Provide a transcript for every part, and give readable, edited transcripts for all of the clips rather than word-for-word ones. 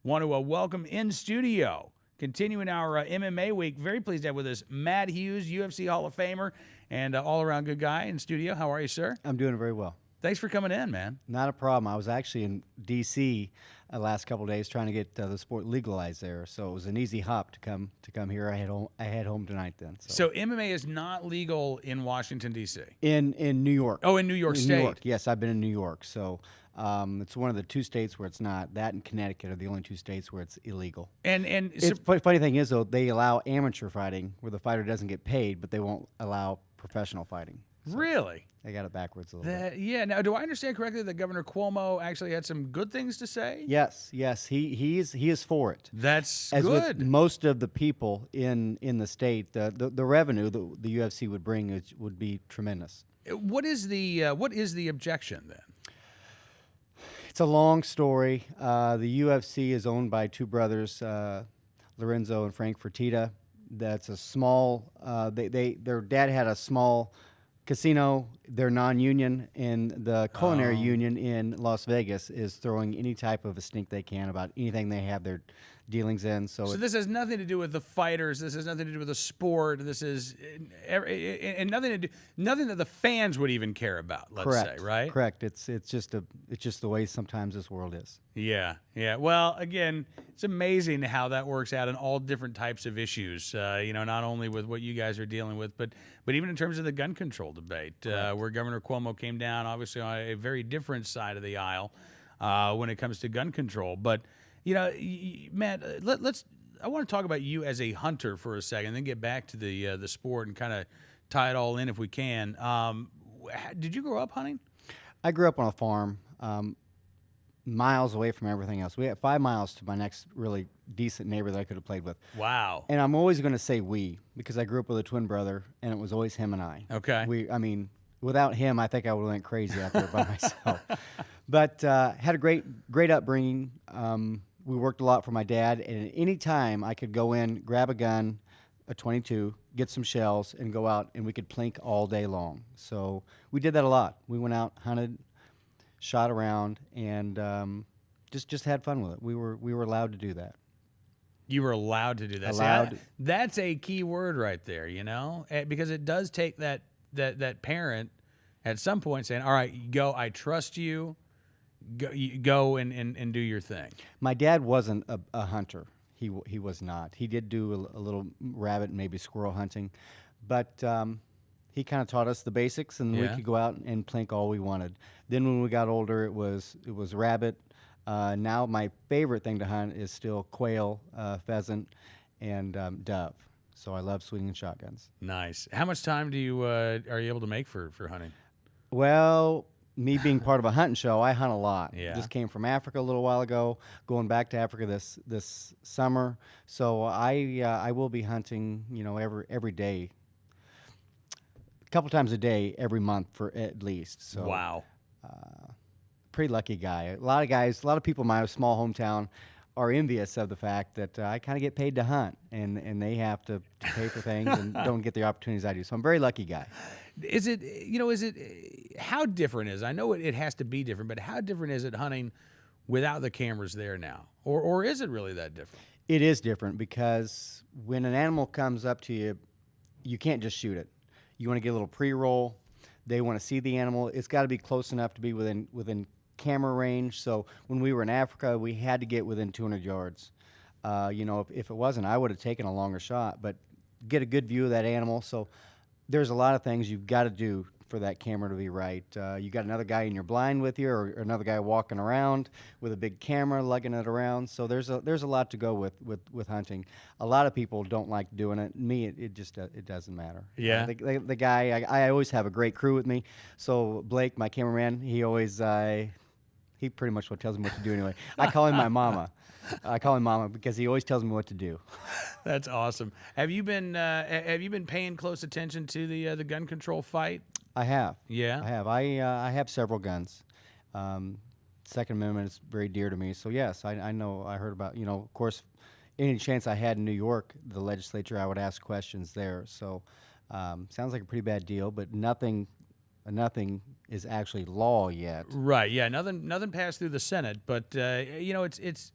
Want to welcome in studio, continuing our MMA week. Very pleased to have with us Matt Hughes, UFC Hall of Famer, and all-around good guy in studio. How are you, sir? I'm doing very well. Thanks for coming in, man. Not a problem. I was actually in D.C. The last couple of days trying to get the sport legalized there, so it was an easy hop to come here. I head home tonight then. So MMA is not legal in Washington, D.C.? In New York. Oh, in New York State. New York. Yes, I've been in New York. So it's one of the two states where it's not. That and Connecticut are the only two states where it's illegal. And Funny thing is, though, they allow amateur fighting where the fighter doesn't get paid, but they won't allow professional fighting. So really? They got it backwards a little bit. Yeah. Now, do I understand correctly that Governor Cuomo actually had some good things to say? Yes. He is for it. That's As good. with most of the people in the state, the revenue the UFC would bring would be tremendous. What is the objection then? It's a long story. The UFC is owned by two brothers, Lorenzo and Frank Fertitta. That's a small. Their dad had a small casino. They're non-union, and the culinary union in Las Vegas is throwing any type of a stink they can about anything they have their dealings in. So this has nothing to do with the fighters. This has nothing to do with the sport. This is and nothing that the fans would even care about. Let's correct, say, right? Correct. It's just the way sometimes this world is. Yeah. Well, again, it's amazing how that works out in all different types of issues. Not only with what you guys are dealing with, but even in terms of the gun control debate, where Governor Cuomo came down, obviously on a very different side of the aisle when it comes to gun control. But Matt, I want to talk about you as a hunter for a second, then get back to the sport and kind of tie it all in if we can. Did you grow up hunting? I grew up on a farm. Miles away from everything else. We had 5 miles to my next really decent neighbor that I could have played with. Wow. And I'm always going to say we, because I grew up with a twin brother, and it was always him and I. Okay. Without him, I think I would have went crazy out there by myself. But had a great upbringing. We worked a lot for my dad, and at any time I could go in, grab a gun, a .22, get some shells, and go out, and we could plink all day long. So we did that a lot. We went out, hunted, shot around, and just had fun with it. We were allowed to do that. You were allowed to do that. Allowed. That's a key word right there, because it does take that parent at some point saying, "All right, go. I trust you. Go and do your thing." My dad wasn't a hunter. He was not. He did do a little rabbit and maybe squirrel hunting, but he kind of taught us the basics, and we could go out and plink all we wanted. Then when we got older, it was rabbit. Now my favorite thing to hunt is still quail, pheasant, and dove. So I love swinging shotguns. Nice. How much time are you able to make for hunting? Well, me being part of a hunting show, I hunt a lot. Yeah. Just came from Africa a little while ago, going back to Africa this summer. So I will be hunting, every day, a couple times a day, every month for at least. So wow. Pretty lucky guy. A lot of people in my small hometown are envious of the fact that I kind of get paid to hunt, and they have to pay for things and don't get the opportunities I do. So I'm a very lucky guy. How different is, I know it has to be different, but how different is it hunting without the cameras there now? Or is it really that different? It is different because when an animal comes up to you, you can't just shoot it. You want to get a little pre-roll. They want to see the animal. It's got to be close enough to be within camera range. So when we were in Africa, we had to get within 200 yards. If it wasn't, I would have taken a longer shot, but get a good view of that animal. So there's a lot of things you've got to do for that camera to be right. You got another guy in your blind with you, or another guy walking around with a big camera lugging it around. So there's a lot to go with hunting. A lot of people don't like doing it. Me, it doesn't matter. Yeah. The guy, I always have a great crew with me. So Blake, my cameraman, he pretty much tells me what to do anyway. I call him my mama. I call him Mama because he always tells me what to do. That's awesome. Have you been paying close attention to the gun control fight? I have. Yeah. I have. I have several guns. Second Amendment is very dear to me. So yes, I know. I heard about. Of course, any chance I had in New York, the legislature, I would ask questions there. So sounds like a pretty bad deal, but nothing is actually law yet. Right. Yeah. Nothing passed through the Senate, but it's.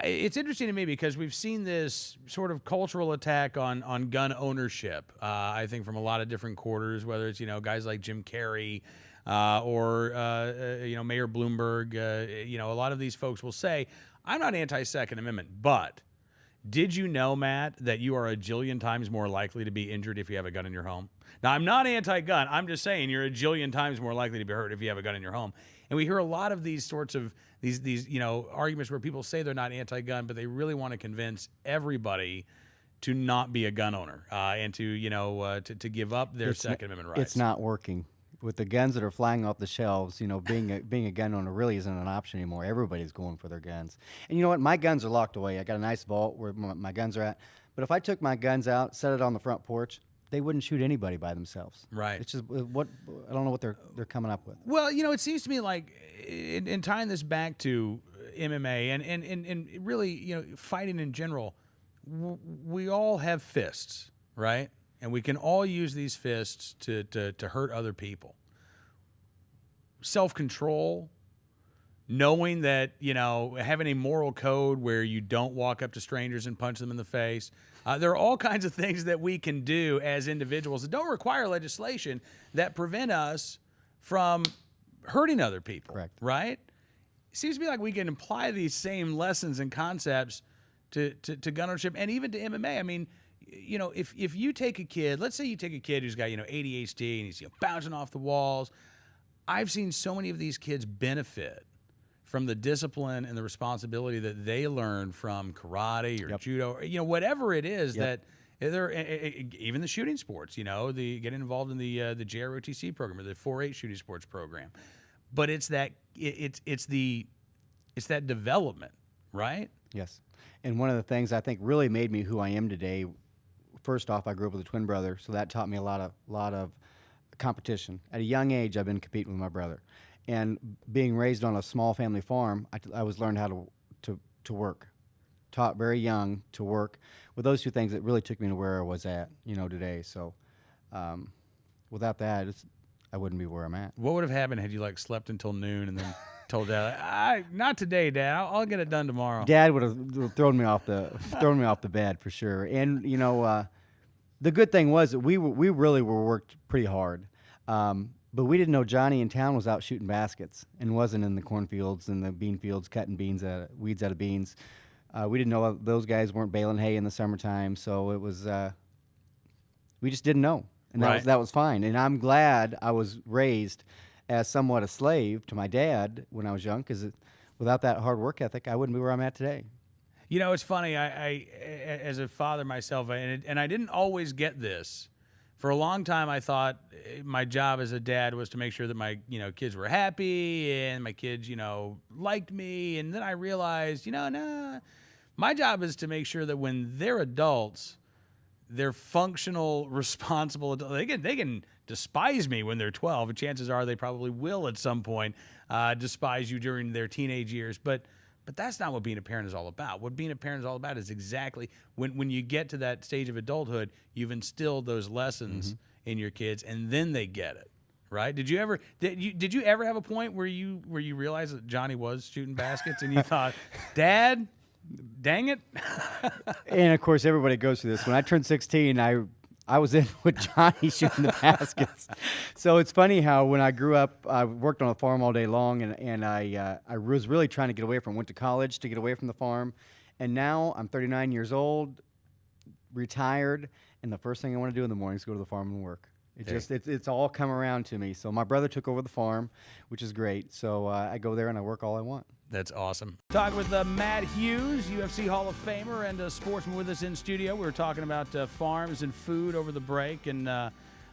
It's interesting to me because we've seen this sort of cultural attack on gun ownership. I think from a lot of different quarters, whether it's guys like Jim Carrey or Mayor Bloomberg. A lot of these folks will say, "I'm not anti-Second Amendment," but did you know, Matt, that you are a jillion times more likely to be injured if you have a gun in your home? Now, I'm not anti-gun. I'm just saying you're a jillion times more likely to be hurt if you have a gun in your home. And we hear a lot of these sorts of these arguments where people say they're not anti-gun, but they really want to convince everybody to not be a gun owner and to give up their Second Amendment rights. It's not working. With the guns that are flying off the shelves, being a gun owner really isn't an option anymore. Everybody's going for their guns. And you know what? My guns are locked away. I got a nice vault where my guns are at. But if I took my guns out, set it on the front porch, they wouldn't shoot anybody by themselves. Right. It's just what I don't know what they're coming up with. Well, it seems to me like in tying this back to MMA and really, fighting in general, we all have fists, right? And we can all use these fists to hurt other people. Self-control, knowing that, having a moral code where you don't walk up to strangers and punch them in the face. There are all kinds of things that we can do as individuals that don't require legislation that prevent us from hurting other people. Correct. Right? It seems to me like we can apply these same lessons and concepts to gun ownership and even to MMA. I mean, if you take a kid, let's say you take a kid who's got, ADHD and he's bouncing off the walls. I've seen so many of these kids benefit from the discipline and the responsibility that they learn from karate or judo, or, whatever it is that they're, even the shooting sports, the getting involved in the JROTC program or the 4-H shooting sports program. But it's that development, right? Yes. And one of the things I think really made me who I am today, first off, I grew up with a twin brother, so that taught me a lot of competition. At a young age, I've been competing with my brother. And being raised on a small family farm, I was learned how to work. Taught very young to work. With those two things, it really took me to where I was at, today. So without that, I wouldn't be where I'm at. What would have happened had you slept until noon and then told Dad, "Not today, Dad. I'll get it done tomorrow"? Dad would have thrown me off the bed for sure. And the good thing was that we really were worked pretty hard. But we didn't know Johnny in town was out shooting baskets and wasn't in the cornfields and the bean fields cutting weeds out of beans. We didn't know those guys weren't baling hay in the summertime, so it was we just didn't know, and that was fine. And I'm glad I was raised as somewhat a slave to my dad when I was young, because without that hard work ethic, I wouldn't be where I'm at today. It's funny. I as a father myself, and I didn't always get this. For a long time, I thought my job as a dad was to make sure that my kids were happy and my kids liked me. And then I realized nah, my job is to make sure that when they're adults, they're functional, responsible adults. They can despise me when they're 12, and chances are they probably will at some point despise you during their teenage years. But that's not what being a parent is all about. What being a parent is all about is exactly when you get to that stage of adulthood, you've instilled those lessons in your kids, and then they get it, right? Did you ever have a point where you realized that Johnny was shooting baskets and you thought, "Dad, dang it"? And of course, everybody goes through this. When I turned 16, I was in with Johnny shooting the baskets. So it's funny how when I grew up, I worked on a farm all day long, and I was really trying to get away from. Went to college to get away from the farm, and now I'm 39 years old, retired, and the first thing I want to do in the morning is go to the farm and work. It's all come around to me. So my brother took over the farm, which is great. So I go there and I work all I want. That's awesome. Talking with Matt Hughes, UFC Hall of Famer and a sportsman with us in studio. We were talking about farms and food over the break. And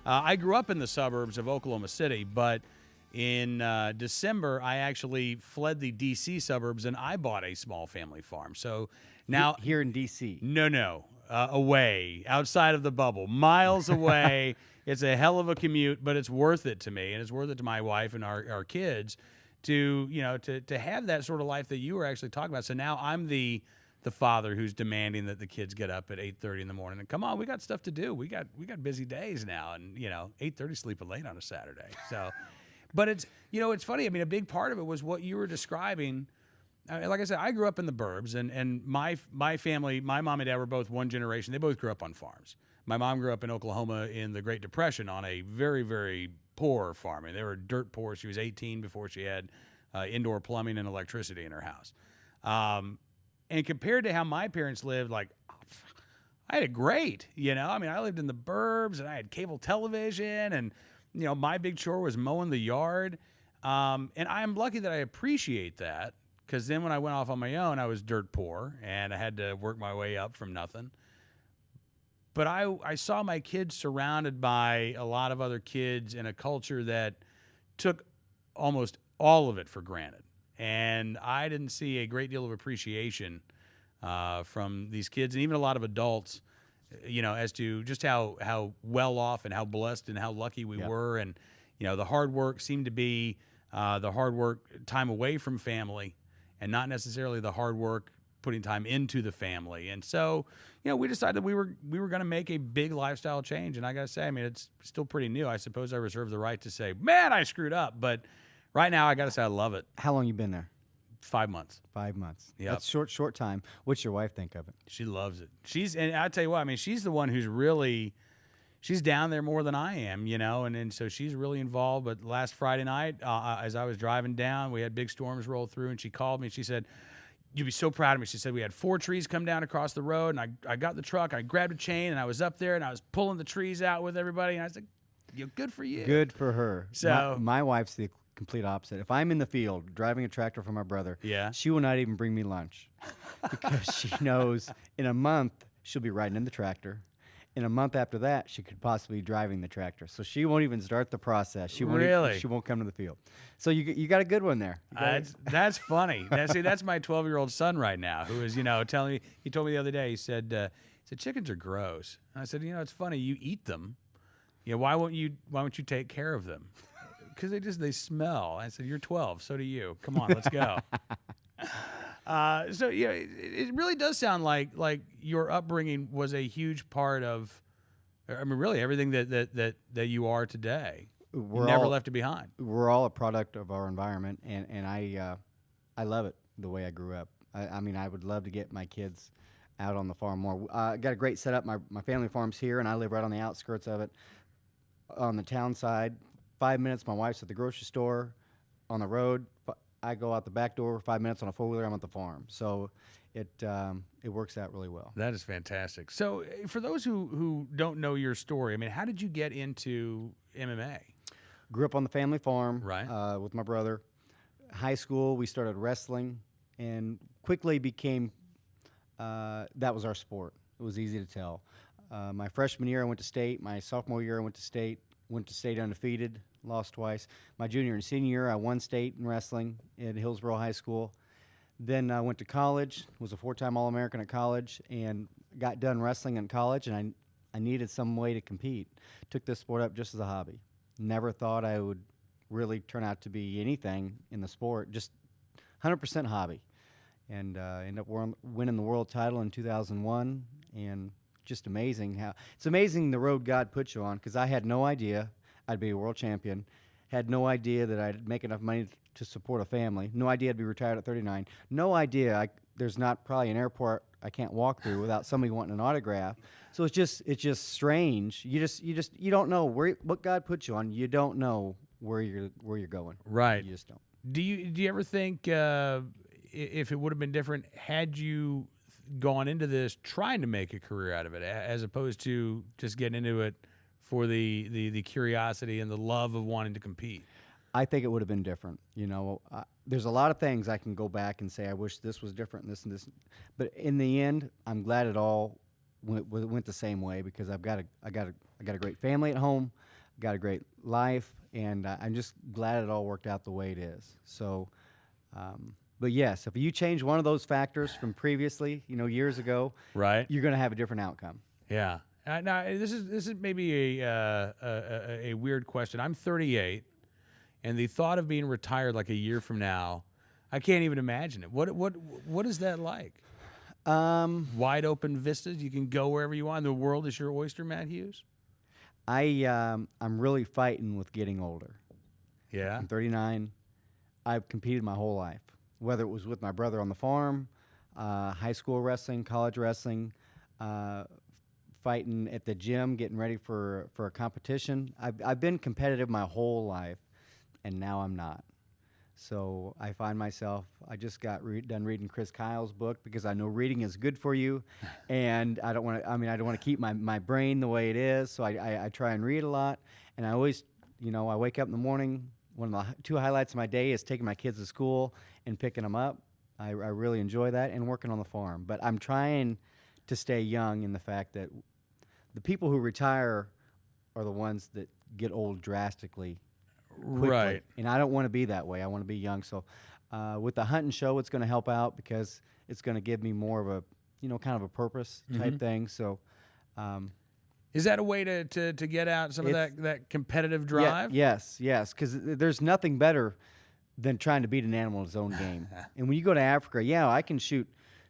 I grew up in the suburbs of Oklahoma City, but in December, I actually fled the D.C. suburbs and I bought a small family farm. So now here in D.C. No. Away, outside of the bubble, miles away. It's a hell of a commute, but it's worth it to me, and it's worth it to my wife and our kids to have that sort of life that you were actually talking about. So now I'm the father who's demanding that the kids get up at 8:30 in the morning. And come on, we got stuff to do. We got busy days now, and 8:30 sleeping late on a Saturday. So, but it's it's funny. I mean, a big part of it was what you were describing like I said, I grew up in the burbs, and my family, my mom and dad were both one generation. They both grew up on farms. My mom grew up in Oklahoma in the Great Depression on a very, very poor farm. I mean, they were dirt poor. She was 18 before she had indoor plumbing and electricity in her house. And compared to how my parents lived, like, I had it great, you know? I mean, I lived in the burbs, and I had cable television, and, you know, my big chore was mowing the yard. And I'm lucky that I appreciate that, because then when I went off on my own, I was dirt poor, and I had to work my way up from nothing. But I saw my kids surrounded by a lot of other kids in a culture that took almost all of it for granted. And I didn't see a great deal of appreciation from these kids and even a lot of adults, you know, as to just how well off and how blessed and how lucky we were. And, you know, the hard work seemed to be the hard work time away from family and not necessarily the hard work putting time into the family. And so, you know, we decided we were going to make a big lifestyle change. And I got to say, I mean, it's still pretty new. I suppose I reserve the right to say, man, I screwed up. But right now, I got to say I love it. How long you been there? 5 months. 5 months. Yep. That's short time. What's your wife think of it? She loves it. And I tell you what, I mean, she's the one who's really, she's down there more than I am, you know, and so she's really involved. But last Friday night, as I was driving down, we had big storms roll through, and she called me and she said, you'd be so proud of me. She said, we had 4 trees come down across the road, and I got the truck, I grabbed a chain, and I was up there, and I was pulling the trees out with everybody. And I was like, good for you. Good for her. So my wife's the complete opposite. If I'm in the field driving a tractor for my brother, she will not even bring me lunch because she knows in a month she'll be riding in the tractor. In a month after that, she could possibly be driving the tractor. So she won't even start the process. She won't come to the field. So you got a good one there. That's funny. That's my 12-year-old son right now, who is, you know, telling me. He told me the other day. He said chickens are gross. And I said, you know, it's funny. You eat them. You know, why won't you take care of them? Because they smell. I said, you're 12. So do you. Come on, let's go. So yeah, it really does sound like your upbringing was a huge part of, I mean, really everything that you are today. You never left it behind. We're all a product of our environment, and I love it the way I grew up. I mean, I would love to get my kids out on the farm more. I got a great setup. My family farm's here, and I live right on the outskirts of it, on the town side. 5 minutes, my wife's at the grocery store. On the road, I go out the back door. 5 minutes on a 4-wheeler, I'm at the farm. So it works out really well. That is fantastic. So for those who don't know your story, I mean, how did you get into MMA? Grew up on the family farm, right, with my brother. High school, we started wrestling, and quickly became that was our sport. It was easy to tell. My freshman year, I went to state. My sophomore year, I went to state. Went to state undefeated, lost twice. My junior and senior year, I won state in wrestling at Hillsborough High School. Then I went to college, was a 4-time All-American at college, and got done wrestling in college, and I needed some way to compete. Took this sport up just as a hobby. Never thought I would really turn out to be anything in the sport, just 100% hobby. And ended up winning the world title in 2001, and just amazing it's amazing the road God puts you on, because I had no idea I'd be a world champion, had no idea that I'd make enough money to support a family, no idea I'd be retired at 39, no idea there's not probably an airport I can't walk through without somebody wanting an autograph. So it's just strange. You don't know what God puts you on. You don't know where you're going. Right. You just don't. Do you ever think if it would have been different had you gone into this trying to make a career out of it, as opposed to just getting into it for the curiosity and the love of wanting to compete? I think it would have been different. You know, there's a lot of things I can go back and say I wish this was different, this and this, but in the end, I'm glad it all went the same way, because I got a great family at home, got a great life, and I'm just glad it all worked out the way it is. So. But yes, if you change one of those factors from previously, you know, years ago, right, you're going to have a different outcome. Yeah. Now this is maybe a weird question. I'm 38, and the thought of being retired like a year from now, I can't even imagine it. What is that like? Wide open vistas. You can go wherever you want. The world is your oyster, Matt Hughes. I'm really fighting with getting older. Yeah. I'm 39. I've competed my whole life. whether it was with my brother on the farm, high school wrestling, college wrestling, fighting at the gym, getting ready for a competition. I've been competitive my whole life, and now I'm not. So I find myself, I just got done reading Chris Kyle's book because I know reading is good for you, and I don't want to. I mean, I don't want to keep my brain the way it is. So I try and read a lot, and I always, I wake up in the morning. One of the two highlights of my day is taking my kids to school and picking them up. I really enjoy that, and working on the farm. But I'm trying to stay young in the fact that the people who retire are the ones that get old drastically quickly. Right. And I don't want to be that way. I want to be young. So with the hunting show, it's going to help out because it's going to give me more of a, kind of a purpose type thing. So is that a way to get out some of that competitive drive? Yes. Because there's nothing better than trying to beat an animal in its own game. And when you go to Africa, I can shoot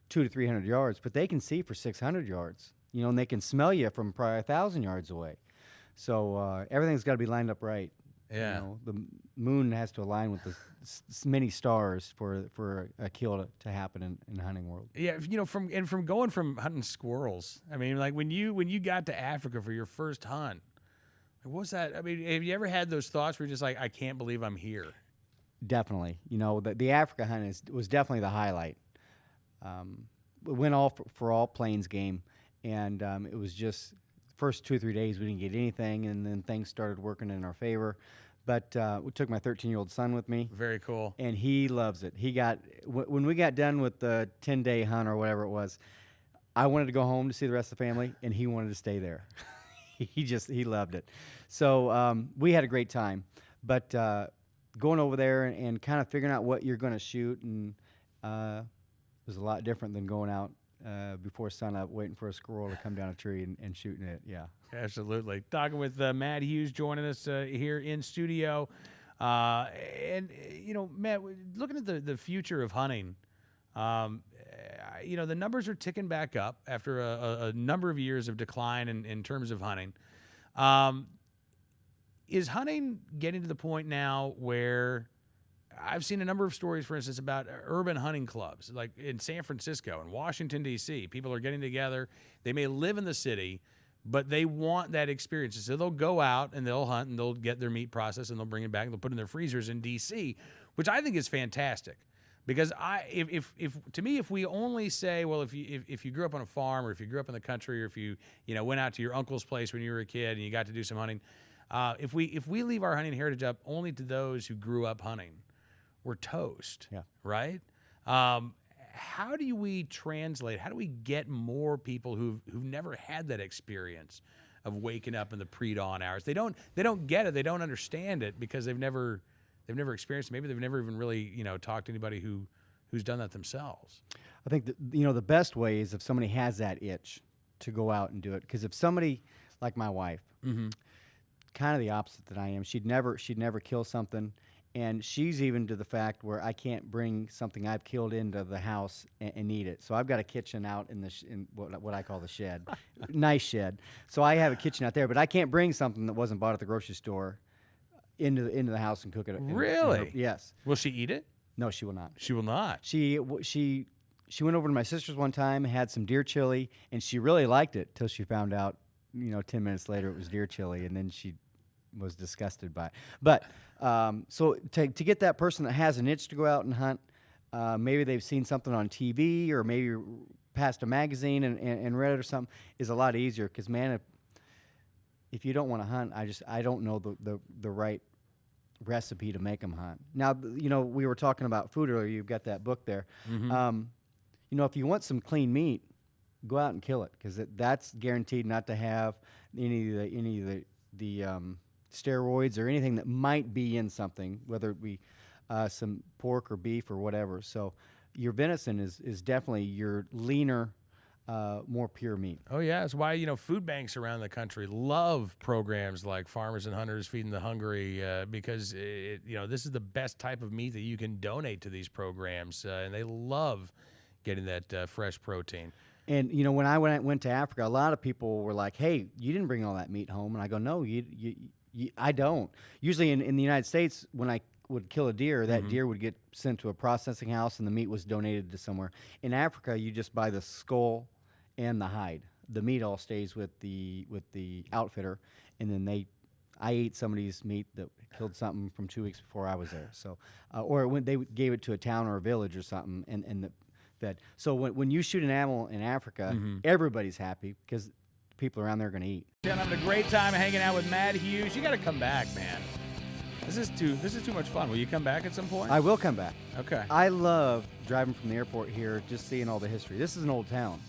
200 to 300 yards, but they can see for 600 yards, and they can smell you from probably 1,000 yards away. So everything's got to be lined up right. Yeah. The moon has to align with the many stars for a kill to happen in the hunting world. Yeah, from going from hunting squirrels. I mean, like when you got to Africa for your first hunt, what was that? I mean, have you ever had those thoughts where you're just like, I can't believe I'm here? Definitely. The Africa hunt was definitely the highlight. We went all for all plains game, and it was just first 2 or 3 days we didn't get anything, and then things started working in our favor. But we took my 13-year-old son with me. Very cool. And he loves it. When we got done with the 10-day hunt or whatever it was, I wanted to go home to see the rest of the family, and he wanted to stay there. He loved it. So we had a great time. But going over there and kind of figuring out what you're going to shoot, and was a lot different than going out before sunup, waiting for a squirrel to come down a tree and shooting it. Yeah, absolutely. Talking with Matt Hughes, joining us here in studio, and Matt, looking at the future of hunting, the numbers are ticking back up after a number of years of decline in terms of hunting. Is hunting getting to the point now where I've seen a number of stories, for instance, about urban hunting clubs, like in San Francisco and Washington, D.C. People are getting together. They may live in the city, but they want that experience. So they'll go out and they'll hunt and they'll get their meat processed and they'll bring it back and they'll put it in their freezers in D.C., which I think is fantastic. Because if we only say, well, if you grew up on a farm or if you grew up in the country or if you went out to your uncle's place when you were a kid and you got to do some hunting, if we leave our hunting heritage up only to those who grew up hunting, we're toast. Yeah. Right? How do we translate? How do we get more people who've never had that experience of waking up in the pre-dawn hours? They don't get it. They don't understand it because they've never experienced it. Maybe they've never even really talked to anybody who's done that themselves. I think that, the best way is if somebody has that itch to go out and do it. Because if somebody like my wife, kind of the opposite that I am, she'd never kill something. And she's even to the fact where I can't bring something I've killed into the house and eat it. So I've got a kitchen out in what I call the shed, nice shed. So I have a kitchen out there, but I can't bring something that wasn't bought at the grocery store into the house and cook it. Really? Yes. Will she eat it? No, she will not. She will not. She went over to my sister's one time, had some deer chili, and she really liked it till she found out, 10 minutes later it was deer chili, and then she was disgusted by it. But so to get that person that has an itch to go out and hunt, maybe they've seen something on TV or maybe passed a magazine and read it or something, is a lot easier. Because man, if you don't want to hunt, I don't know the right recipe to make them hunt. Now, we were talking about food earlier. You've got that book there. If you want some clean meat, go out and kill it, because that's guaranteed not to have any of the steroids or anything that might be in something, whether it be some pork or beef or whatever. So your venison is definitely your leaner, more pure meat. Oh yeah, that's why food banks around the country love programs like Farmers and Hunters Feeding the Hungry, because this is the best type of meat that you can donate to these programs, and they love getting that fresh protein. And when I went to Africa, a lot of people were like, "Hey, you didn't bring all that meat home," and I go, "No, I don't." Usually in the United States, when I would kill a deer, that deer would get sent to a processing house, and the meat was donated to somewhere. In Africa, you just buy the skull and the hide. The meat all stays with the outfitter, and then I ate somebody's meat that killed something from 2 weeks before I was there. So, or when they gave it to a town or a village or something, and fed. So when you shoot an animal in Africa, everybody's happy because people around there are going to eat. I'm having a great time hanging out with Matt Hughes. You got to come back, man. This is too much fun. Will you come back at some point? I will come back. Okay. I love driving from the airport here, just seeing all the history. This is an old town,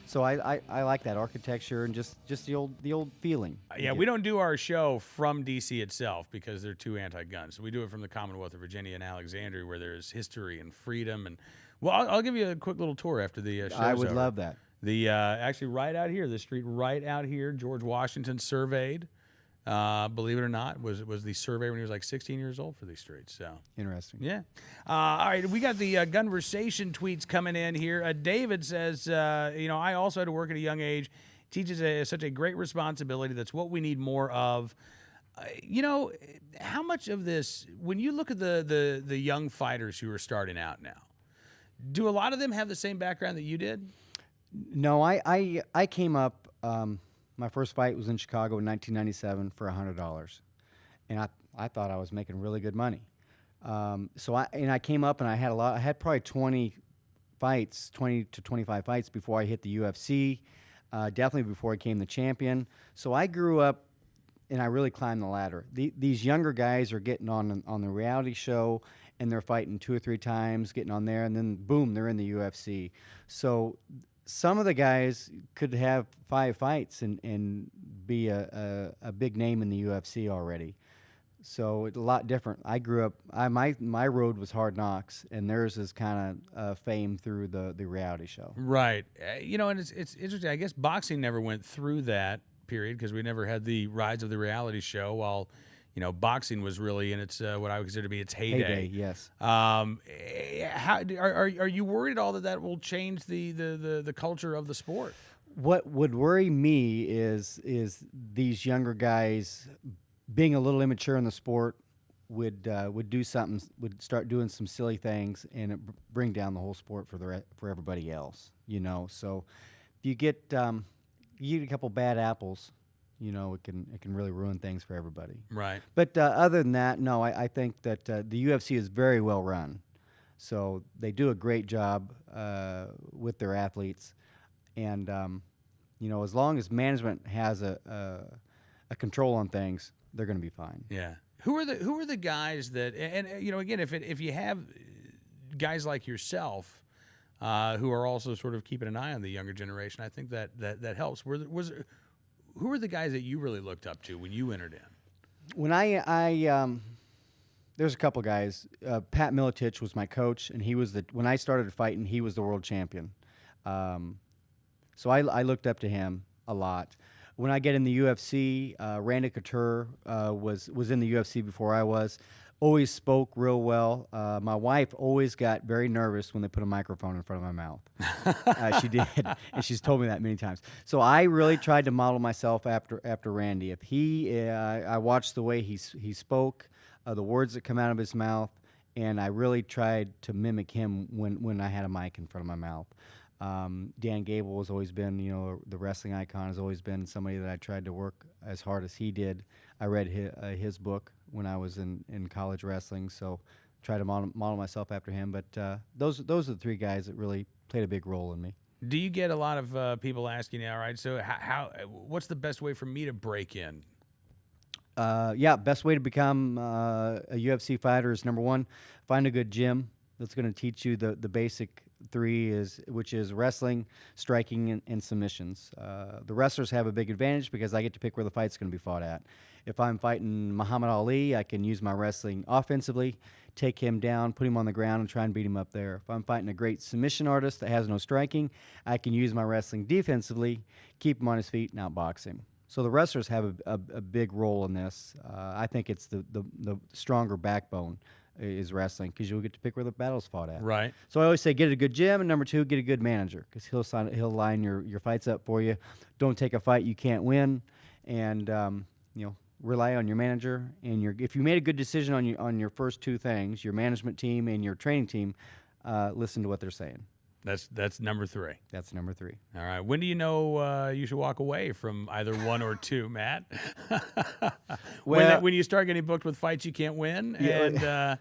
so I like that architecture and just the old feeling. Yeah, we don't do our show from D.C. itself because they're too anti-gun. So we do it from the Commonwealth of Virginia and Alexandria, where there's history and freedom. And well, I'll give you a quick little tour after the show's I would over. love that. The actually right out here, the street right out here, George Washington surveyed. Believe it or not, was the survey when he was like 16 years old for these streets. So Interesting. yeah. All right, we got the Gunversation tweets coming in here. David says, I also had to work at a young age. Teaches such a great responsibility. That's what we need more of. How much of this, when you look at the young fighters who are starting out now, do a lot of them have the same background that you did? No, I came up. My first fight was in Chicago in 1997 for $100, and I thought I was making really good money. So I came up and I had probably 20 to 25 fights before I hit the UFC. Definitely before I became the champion. So I grew up and I really climbed the ladder. These younger guys are getting on the reality show and they're fighting 2 or 3 times, getting on there, and then boom, they're in the UFC. So some of the guys could have 5 fights and be a big name in the UFC already. So it's a lot different. I grew up. My road was hard knocks, and theirs is kind of fame through the reality show. Right. And it's interesting. I guess boxing never went through that period because we never had the rise of the reality show. While boxing was really in its what I would consider to be its heyday. Yes. How are you worried at all that will change the culture of the sport? What would worry me is these younger guys being a little immature in the sport would do something, would start doing some silly things, and it bring down the whole sport for everybody else. So if you get a couple bad apples, it can really ruin things for everybody. Right. But other than that, no, I think that the UFC is very well run. So they do a great job with their athletes, and as long as management has a control on things, they're going to be fine. Yeah. Who are the guys that, and again, if you have guys like yourself who are also sort of keeping an eye on the younger generation, I think that helps. Who were the guys that you really looked up to when you entered in? When there's a couple guys. Pat Miletich was my coach, and when I started fighting, he was the world champion. So I looked up to him a lot. When I get in the UFC, Randy Couture was in the UFC before I was. Always spoke real well. My wife always got very nervous when they put a microphone in front of my mouth. She did, and she's told me that many times. So I really tried to model myself after Randy. If I watched the way he spoke, the words that come out of his mouth, and I really tried to mimic him when I had a mic in front of my mouth. Dan Gable has always been, the wrestling icon, has always been somebody that I tried to work as hard as he did. I read his book when I was in college wrestling, so try to model myself after him. But those are the 3 guys that really played a big role in me. Do you get a lot of people asking you, all right, so what's the best way for me to break in? Best way to become a UFC fighter is, number 1, find a good gym that's going to teach you the basic 3 which is wrestling, striking, and submissions. The wrestlers have a big advantage because I get to pick where the fight's going to be fought at. If I'm fighting Muhammad Ali, I can use my wrestling offensively, take him down, put him on the ground, and try and beat him up there. If I'm fighting a great submission artist that has no striking, I can use my wrestling defensively, keep him on his feet, and outbox him. So the wrestlers have a big role in this. I think it's the stronger backbone is wrestling, because you'll get to pick where the battle's fought at. Right. So I always say get a good gym, and number 2, get a good manager, because he'll line your fights up for you. Don't take a fight you can't win, and rely on your manager and if you made a good decision on your first two things, your management team and your training team, listen to what they're saying. That's number 3. That's number 3. All right. When do you know you should walk away from either one or two, Matt? Well, when you start getting booked with fights you can't win, and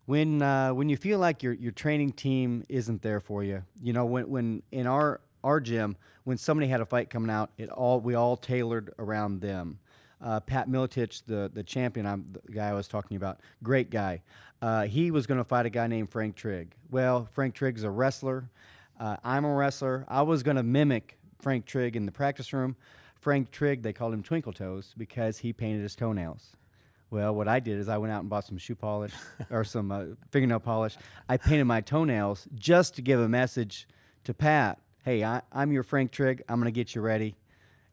when you feel like your training team isn't there for you, when in our gym, when somebody had a fight coming out, we all tailored around them. Pat Miletich, the champion, the guy I was talking about, great guy. He was going to fight a guy named Frank Trigg. Well, Frank Trigg's a wrestler. I'm a wrestler. I was going to mimic Frank Trigg in the practice room. Frank Trigg, they called him Twinkle Toes because he painted his toenails. Well, what I did is I went out and bought some shoe polish or some fingernail polish. I painted my toenails just to give a message to Pat. Hey, I'm your Frank Trigg. I'm going to get you ready.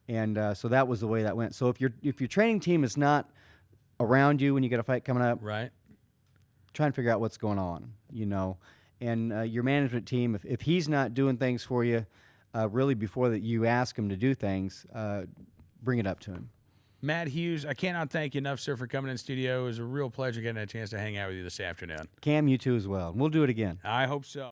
And so that was the way that went. So if your training team is not around you when you get a fight coming up, right, try and figure out what's going on, And your management team, if he's not doing things for you, really before that you ask him to do things, bring it up to him. Matt Hughes, I cannot thank you enough, sir, for coming in studio. It was a real pleasure getting a chance to hang out with you this afternoon. Cam, you too as well. We'll do it again. I hope so.